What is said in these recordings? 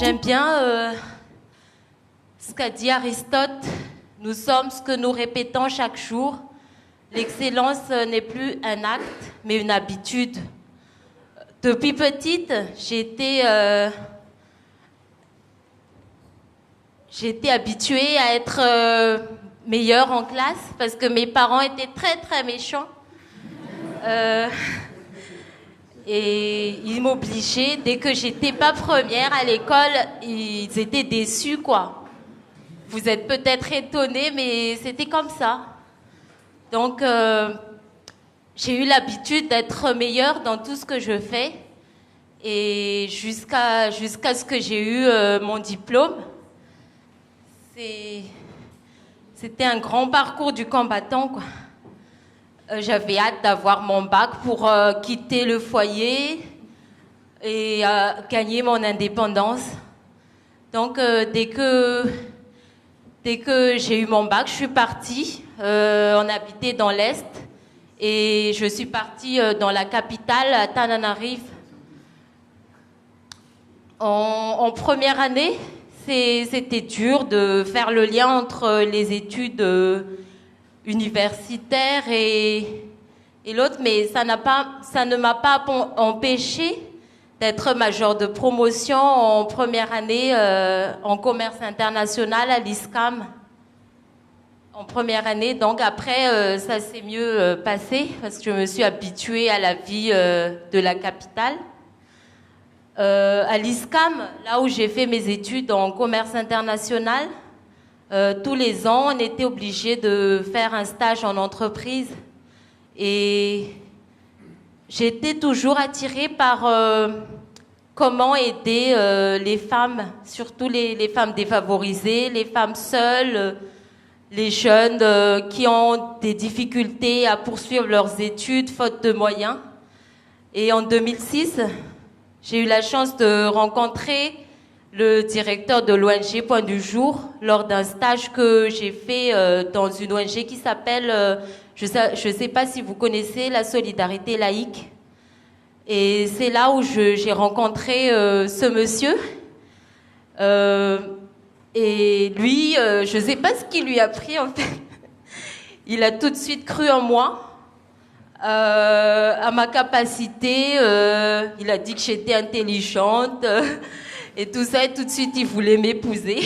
J'aime bien ce qu'a dit Aristote. Nous sommes ce que nous répétons chaque jour. L'excellence n'est plus un acte, mais une habitude. Depuis petite, j'ai été habituée à être meilleure en classe parce que mes parents étaient très très méchants. Et ils m'obligeaient, dès que j'étais pas première à l'école, ils étaient déçus, quoi. Vous êtes peut-être étonnés, mais c'était comme ça. Donc, j'ai eu l'habitude d'être meilleure dans tout ce que je fais. Et jusqu'à ce que j'ai eu mon diplôme. C'était un grand parcours du combattant, quoi. J'avais hâte d'avoir mon bac pour quitter le foyer et gagner mon indépendance. Donc, dès que j'ai eu mon bac, je suis partie. On habitait dans l'Est et je suis partie dans la capitale, à Tananarive. En première année, c'était dur de faire le lien entre les études universitaire et l'autre, mais ça ne m'a pas empêché d'être majeure de promotion en première année en commerce international à l'ISCAM. En première année, donc après, ça s'est mieux passé parce que je me suis habituée à la vie de la capitale. À l'ISCAM, là où j'ai fait mes études en commerce international, tous les ans, on était obligé de faire un stage en entreprise. Et j'étais toujours attirée par comment aider les femmes, surtout les femmes défavorisées, les femmes seules, les jeunes qui ont des difficultés à poursuivre leurs études faute de moyens. Et en 2006, j'ai eu la chance de rencontrer le directeur de l'ONG Point du Jour lors d'un stage que j'ai fait dans une ONG qui s'appelle, je sais pas si vous connaissez, la Solidarité Laïque. Et c'est là où j'ai rencontré ce monsieur. Et lui, je sais pas ce qui lui a pris en fait. Il a tout de suite cru en moi. À ma capacité, il a dit que j'étais intelligente et tout ça, et tout de suite il voulait m'épouser.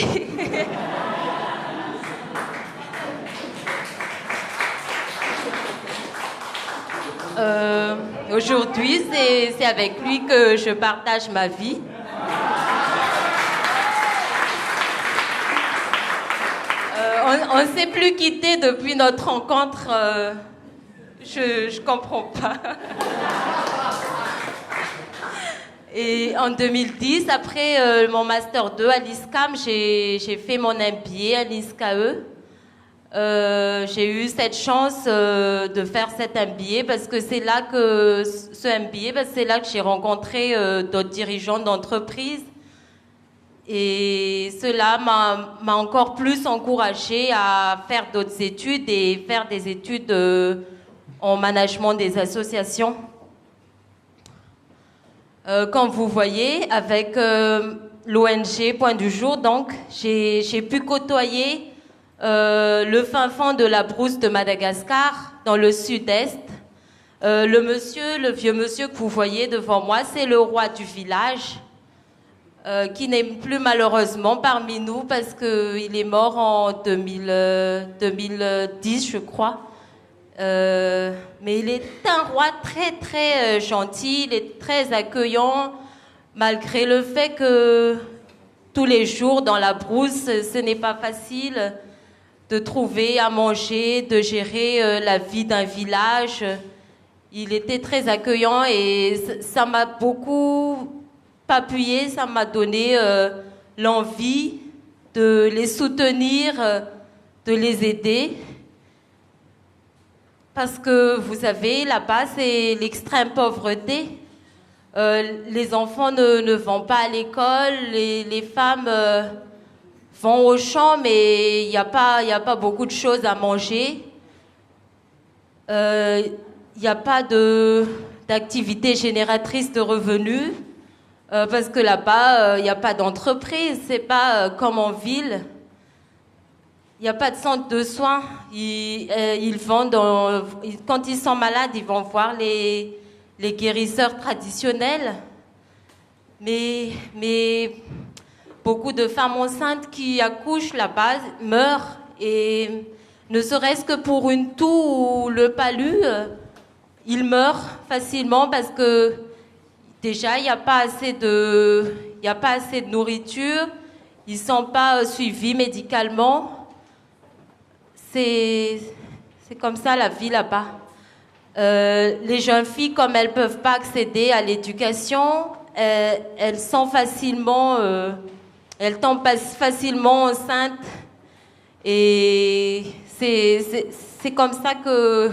Aujourd'hui, c'est avec lui que je partage ma vie. On ne s'est plus quitté depuis notre rencontre. Je comprends pas. Et en 2010, après mon Master 2 à l'ISCAM, j'ai fait mon MBA à l'ISCAE. J'ai eu cette chance de faire cet MBA parce que c'est là que j'ai rencontré d'autres dirigeants d'entreprise. Et cela m'a encore plus encouragée à faire d'autres études et faire des études en management des associations. Comme vous voyez, avec l'ONG Point du Jour, donc, j'ai pu côtoyer le fin fond de la brousse de Madagascar, dans le sud-est. Le vieux monsieur que vous voyez devant moi, c'est le roi du village, qui n'est plus malheureusement parmi nous parce qu'il est mort en 2010, je crois. Mais il est un roi très très gentil, il est très accueillant, malgré le fait que tous les jours dans la brousse, ce n'est pas facile de trouver à manger, de gérer la vie d'un village. Il était très accueillant et ça m'a beaucoup appuyé, ça m'a donné l'envie de les soutenir, de les aider. Parce que vous savez, là-bas, c'est l'extrême pauvreté. Les enfants ne vont pas à l'école, les femmes vont au champ, mais il n'y a pas beaucoup de choses à manger. Il n'y a pas d'activité génératrice de revenus. Parce que là-bas, il n'y a pas d'entreprise, c'est pas comme en ville. Il n'y a pas de centre de soins. Ils vont quand ils sont malades, ils vont voir les guérisseurs traditionnels. Mais beaucoup de femmes enceintes qui accouchent là-bas meurent. Et ne serait-ce que pour une toux ou le palu, ils meurent facilement parce que déjà, il n'y a pas assez de nourriture. Ils ne sont pas suivis médicalement. C'est comme ça la vie là-bas. Les jeunes filles, comme elles ne peuvent pas accéder à l'éducation, elles tombent facilement enceintes. Et c'est comme ça que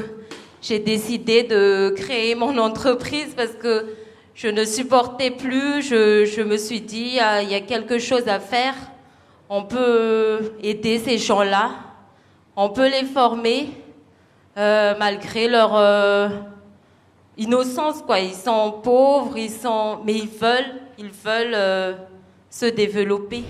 j'ai décidé de créer mon entreprise parce que je ne supportais plus. Je me suis dit, il y a quelque chose à faire. On peut aider ces gens-là. On peut les former malgré leur innocence, quoi. Ils sont pauvres, mais ils veulent se développer.